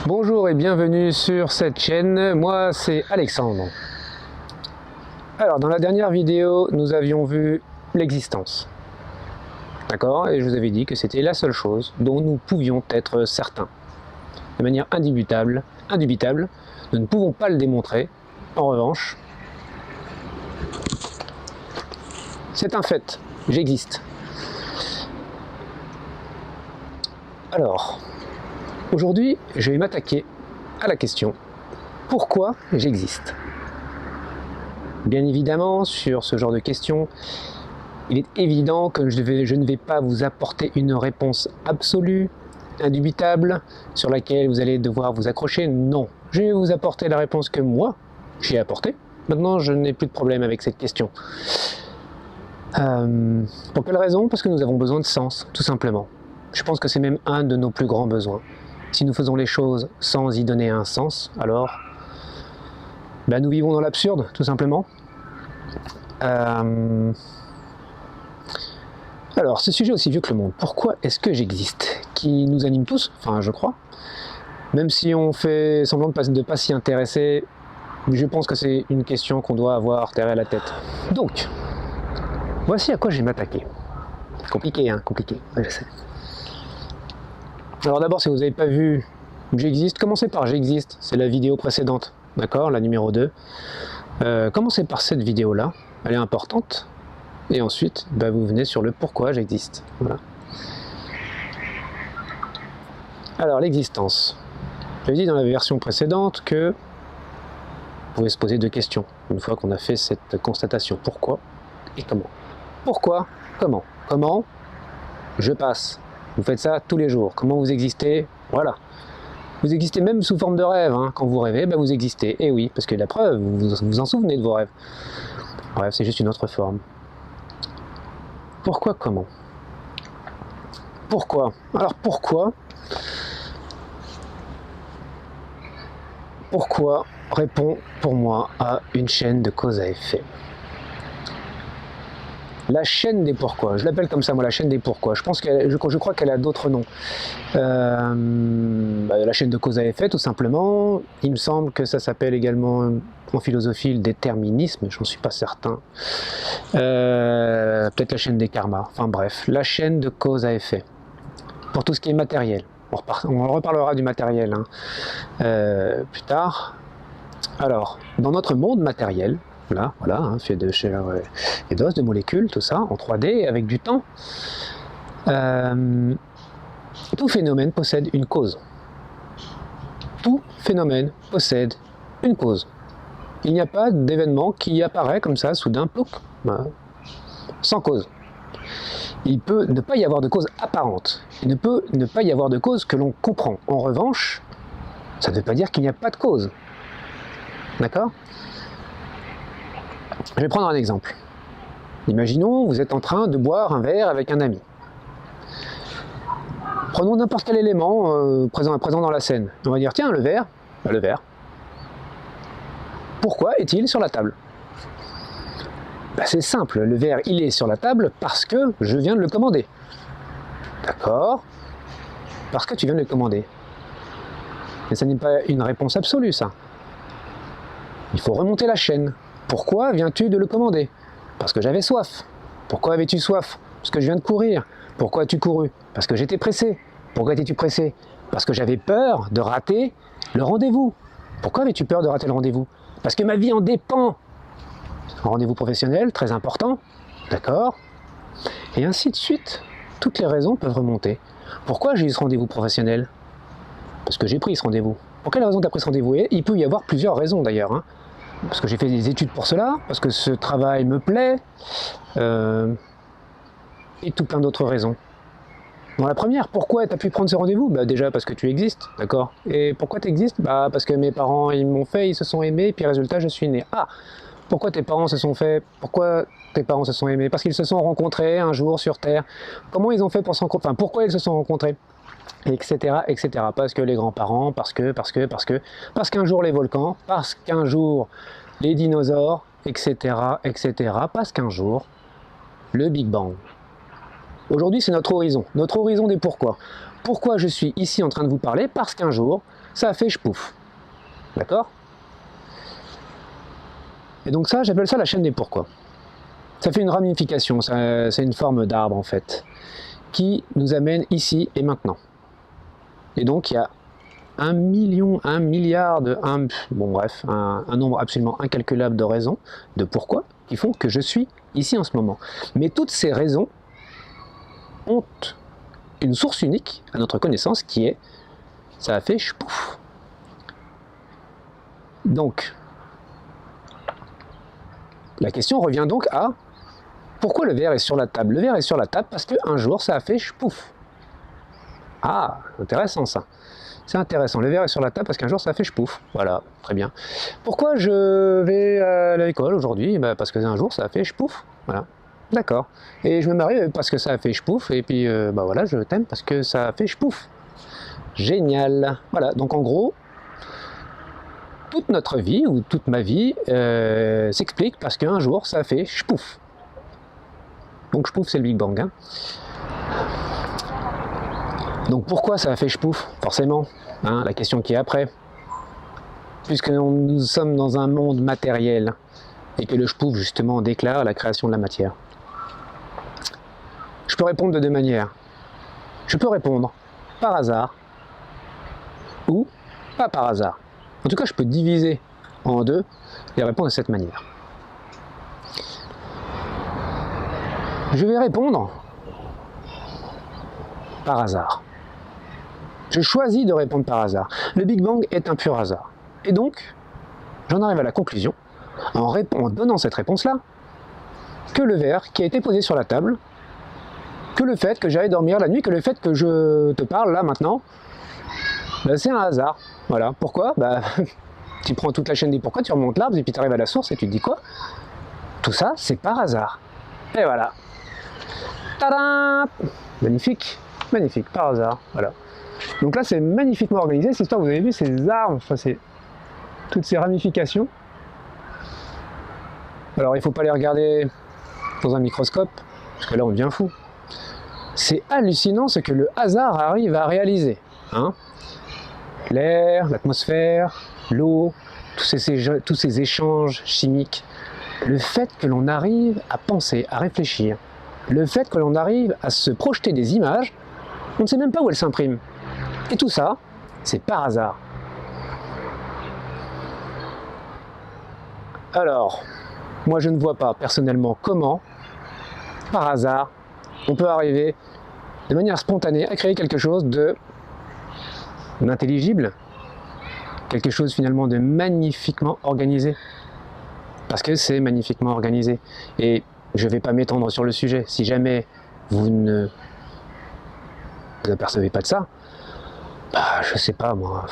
Bonjour et bienvenue sur cette chaîne, moi c'est Alexandre. Alors dans la dernière vidéo, nous avions vu l'existence. D'accord? Et je vous avais dit que c'était la seule chose dont nous pouvions être certains. De manière indubitable, nous ne pouvons pas le démontrer. En revanche, c'est un fait, j'existe. Alors, aujourd'hui, je vais m'attaquer à la question « Pourquoi j'existe ?» Bien évidemment, sur ce genre de questions, il est évident que je ne vais pas vous apporter une réponse absolue, indubitable, sur laquelle vous allez devoir vous accrocher. Non, je vais vous apporter la réponse que moi, j'ai apportée. Maintenant, je n'ai plus de problème avec cette question. Pour quelle raison? Parce que nous avons besoin de sens, tout simplement. Je pense que c'est même un de nos plus grands besoins. Si nous faisons les choses sans y donner un sens, alors nous vivons dans l'absurde, tout simplement. Alors, ce sujet est aussi vieux que le monde. Pourquoi est-ce que j'existe? Qui nous anime tous, enfin je crois. Même si on fait semblant de ne pas s'y intéresser, je pense que c'est une question qu'on doit avoir derrière la tête. Donc, voici à quoi je vais m'attaquer. Compliqué, hein, compliqué, ouais, je sais. Alors d'abord, si vous n'avez pas vu j'existe, commencez par j'existe, c'est la vidéo précédente, d'accord, la numéro 2. Commencez par cette vidéo-là, elle est importante, et ensuite, vous venez sur le pourquoi j'existe. Voilà. Alors, l'existence. J'avais dit dans la version précédente que vous pouvez se poser deux questions, une fois qu'on a fait cette constatation. Pourquoi et comment? Pourquoi? Comment? Comment? Je passe. Vous faites ça tous les jours. Comment vous existez? Voilà. Vous existez même sous forme de rêve. Hein. Quand vous rêvez, vous existez. Et oui, parce que la preuve, vous vous en souvenez de vos rêves. Bref, c'est juste une autre forme. Pourquoi, comment? Pourquoi? Alors pourquoi? Pourquoi répond pour moi à une chaîne de cause à effet. La chaîne des pourquoi, je l'appelle comme ça moi, la chaîne des pourquoi. Je pense je crois qu'elle a d'autres noms. La chaîne de cause à effet, tout simplement. Il me semble que ça s'appelle également en philosophie le déterminisme, j'en suis pas certain. Peut-être la chaîne des karmas. Enfin bref, la chaîne de cause à effet. Pour tout ce qui est matériel. On reparlera du matériel plus tard. Alors, dans notre monde matériel, voilà, hein, fait de chair et d'os, de molécules, tout ça, en 3D, avec du temps. Tout phénomène possède une cause. Tout phénomène possède une cause. Il n'y a pas d'événement qui apparaît comme ça, soudain, plouc, sans cause. Il peut ne pas y avoir de cause apparente. Il ne peut ne pas y avoir de cause que l'on comprend. En revanche, ça ne veut pas dire qu'il n'y a pas de cause. D'accord ? Je vais prendre un exemple. Imaginons, vous êtes en train de boire un verre avec un ami. Prenons n'importe quel élément présent dans la scène. On va dire, tiens, le verre. Le verre. Pourquoi est-il sur la table? C'est simple, le verre, il est sur la table parce que je viens de le commander. D'accord? Parce que tu viens de le commander. Mais ça n'est pas une réponse absolue, ça. Il faut remonter la chaîne. Pourquoi viens-tu de le commander? Parce que j'avais soif. Pourquoi avais-tu soif? Parce que je viens de courir. Pourquoi as-tu couru? Parce que j'étais pressé. Pourquoi étais-tu pressé? Parce que j'avais peur de rater le rendez-vous. Pourquoi avais-tu peur de rater le rendez-vous? Parce que ma vie en dépend. Un rendez-vous professionnel, très important. D'accord? Et ainsi de suite. Toutes les raisons peuvent remonter. Pourquoi j'ai eu ce rendez-vous professionnel? Parce que j'ai pris ce rendez-vous. Pour quelle raison tu as pris ce rendez-vous? Et il peut y avoir plusieurs raisons d'ailleurs. Hein. Parce que j'ai fait des études pour cela, parce que ce travail me plaît, et tout plein d'autres raisons. Dans la première, pourquoi tu as pu prendre ce rendez-vous? Déjà parce que tu existes, d'accord? Et pourquoi tu existes? Parce que mes parents ils m'ont fait, ils se sont aimés, puis résultat je suis né. Ah! Pourquoi tes parents se sont fait? Pourquoi tes parents se sont aimés? Parce qu'ils se sont rencontrés un jour sur Terre. Comment ils ont fait pour se rencontrer? Enfin, pourquoi ils se sont rencontrés? Etc., etc. Parce que les grands-parents, parce qu'un jour les volcans, parce qu'un jour les dinosaures, etc., etc. Parce qu'un jour le Big Bang. Aujourd'hui, c'est notre horizon des pourquoi. Pourquoi je suis ici en train de vous parler? Parce qu'un jour, ça a fait ch'pouf. D'accord? Et donc ça, j'appelle ça la chaîne des pourquoi. Ça fait une ramification, c'est une forme d'arbre en fait, qui nous amène ici et maintenant. Et donc il y a un milliard bon bref, un nombre absolument incalculable de raisons, de pourquoi, qui font que je suis ici en ce moment. Mais toutes ces raisons ont une source unique à notre connaissance qui est, ça a fait ch'pouf. Donc, la question revient donc à, pourquoi le verre est sur la table? Le verre est sur la table parce qu'un jour ça a fait ch'pouf. Ah, intéressant ça. C'est intéressant, le verre est sur la table parce qu'un jour ça a fait ch'pouf. Voilà, très bien. Pourquoi je vais à l'école aujourd'hui? Parce que un jour ça a fait ch'pouf. Voilà, d'accord. Et je me marie parce que ça a fait ch'pouf. Et puis voilà, je t'aime parce que ça a fait ch'pouf. Génial. Voilà, donc en gros, toute notre vie ou toute ma vie s'explique parce qu'un jour ça a fait ch'pouf. Donc ch'pouf c'est le Big Bang. Hein. Donc pourquoi ça a fait ch'pouf? Forcément, hein, la question qui est après. Puisque nous sommes dans un monde matériel et que le ch'pouf justement déclare la création de la matière. Je peux répondre de deux manières. Je peux répondre par hasard ou pas par hasard. En tout cas, je peux diviser en deux et répondre de cette manière. Je vais répondre par hasard. Je choisis de répondre par hasard. Le Big Bang est un pur hasard. Et donc, j'en arrive à la conclusion, en donnant cette réponse-là, que le verre qui a été posé sur la table, que le fait que j'aille dormir la nuit, que le fait que je te parle là maintenant, c'est un hasard. Voilà. Pourquoi? Tu prends toute la chaîne des pourquoi, tu remontes l'arbre et puis tu arrives à la source et tu te dis quoi? Tout ça, c'est par hasard. Et voilà. Tadam! Magnifique, magnifique, par hasard. Voilà. Donc là, c'est magnifiquement organisé. Cette histoire, vous avez vu ces arbres, enfin, toutes ces ramifications. Alors, il ne faut pas les regarder dans un microscope, parce que là, on devient fou. C'est hallucinant ce que le hasard arrive à réaliser. Hein, l'air, l'atmosphère, l'eau, tous ces échanges chimiques. Le fait que l'on arrive à penser, à réfléchir, le fait que l'on arrive à se projeter des images, on ne sait même pas où elles s'impriment. Et tout ça, c'est par hasard. Alors, moi je ne vois pas personnellement comment, par hasard, on peut arriver de manière spontanée à créer quelque chose d'intelligible, quelque chose finalement de magnifiquement organisé. Parce que c'est magnifiquement organisé. Et je ne vais pas m'étendre sur le sujet. Si jamais vous ne vous apercevez pas de ça, je sais pas moi,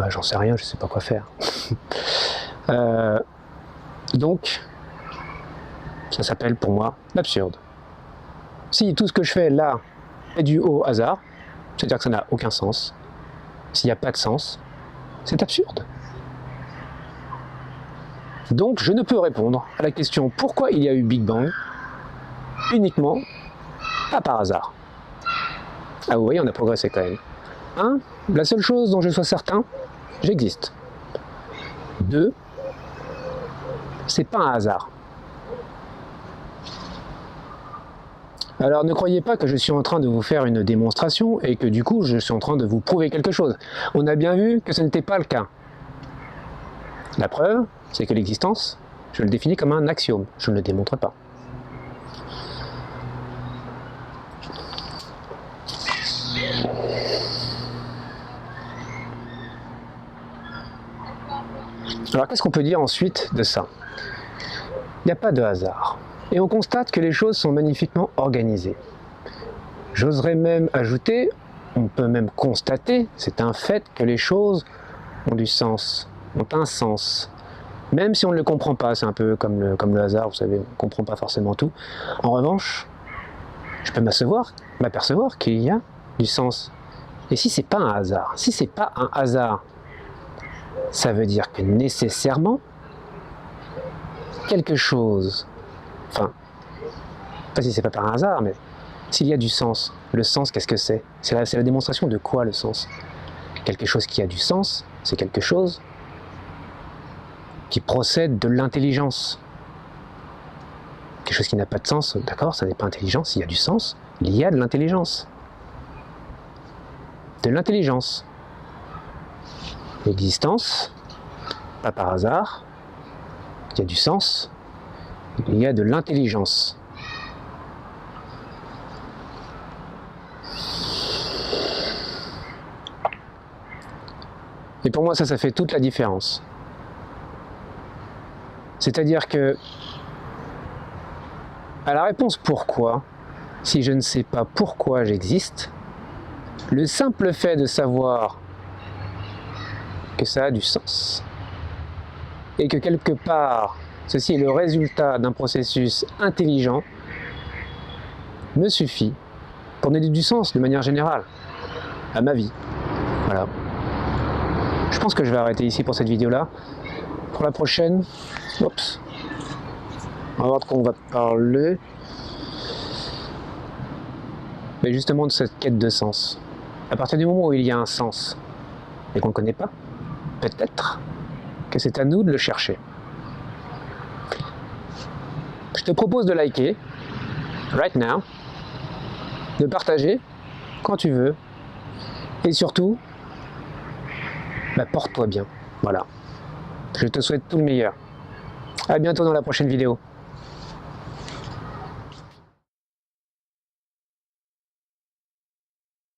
j'en sais rien, je sais pas quoi faire. Donc, ça s'appelle pour moi l'absurde. Si tout ce que je fais là est dû au hasard, c'est-à-dire que ça n'a aucun sens, s'il n'y a pas de sens, c'est absurde. Donc je ne peux répondre à la question pourquoi il y a eu Big Bang uniquement pas par hasard. Ah vous voyez, on a progressé quand même. 1. La seule chose dont je sois certain, j'existe. 2. C'est pas un hasard. Alors ne croyez pas que je suis en train de vous faire une démonstration et que du coup je suis en train de vous prouver quelque chose. On a bien vu que ce n'était pas le cas. La preuve, c'est que l'existence, je le définis comme un axiome, je ne le démontre pas. Alors qu'est-ce qu'on peut dire ensuite de ça? Il n'y a pas de hasard. Et on constate que les choses sont magnifiquement organisées. J'oserais même ajouter, on peut même constater, c'est un fait que les choses ont du sens, ont un sens. Même si on ne le comprend pas, c'est un peu comme le hasard, vous savez, on ne comprend pas forcément tout. En revanche, je peux m'apercevoir qu'il y a du sens. Et si c'est pas un hasard, si c'est pas un hasard, ça veut dire que nécessairement, quelque chose, enfin, pas si c'est pas par un hasard, mais s'il y a du sens, le sens, qu'est-ce que c'est? C'est la démonstration de quoi, le sens? Quelque chose qui a du sens, c'est quelque chose qui procède de l'intelligence. Quelque chose qui n'a pas de sens, d'accord, ça n'est pas intelligent, s'il y a du sens, il y a de l'intelligence. De l'intelligence. L'existence, pas par hasard, il y a du sens, il y a de l'intelligence. Et pour moi, ça fait toute la différence. C'est-à-dire que, à la réponse pourquoi, si je ne sais pas pourquoi j'existe, le simple fait de savoir que ça a du sens, et que quelque part, ceci est le résultat d'un processus intelligent, me suffit pour donner du sens de manière générale à ma vie. Voilà. Je pense que je vais arrêter ici pour cette vidéo-là. Pour la prochaine, oups, on va voir de quoi on va parler. Mais justement de cette quête de sens. À partir du moment où il y a un sens, et qu'on ne le connaît pas, peut-être que c'est à nous de le chercher. Je te propose de liker, right now, de partager quand tu veux, et surtout, porte-toi bien. Voilà. Je te souhaite tout le meilleur. À bientôt dans la prochaine vidéo.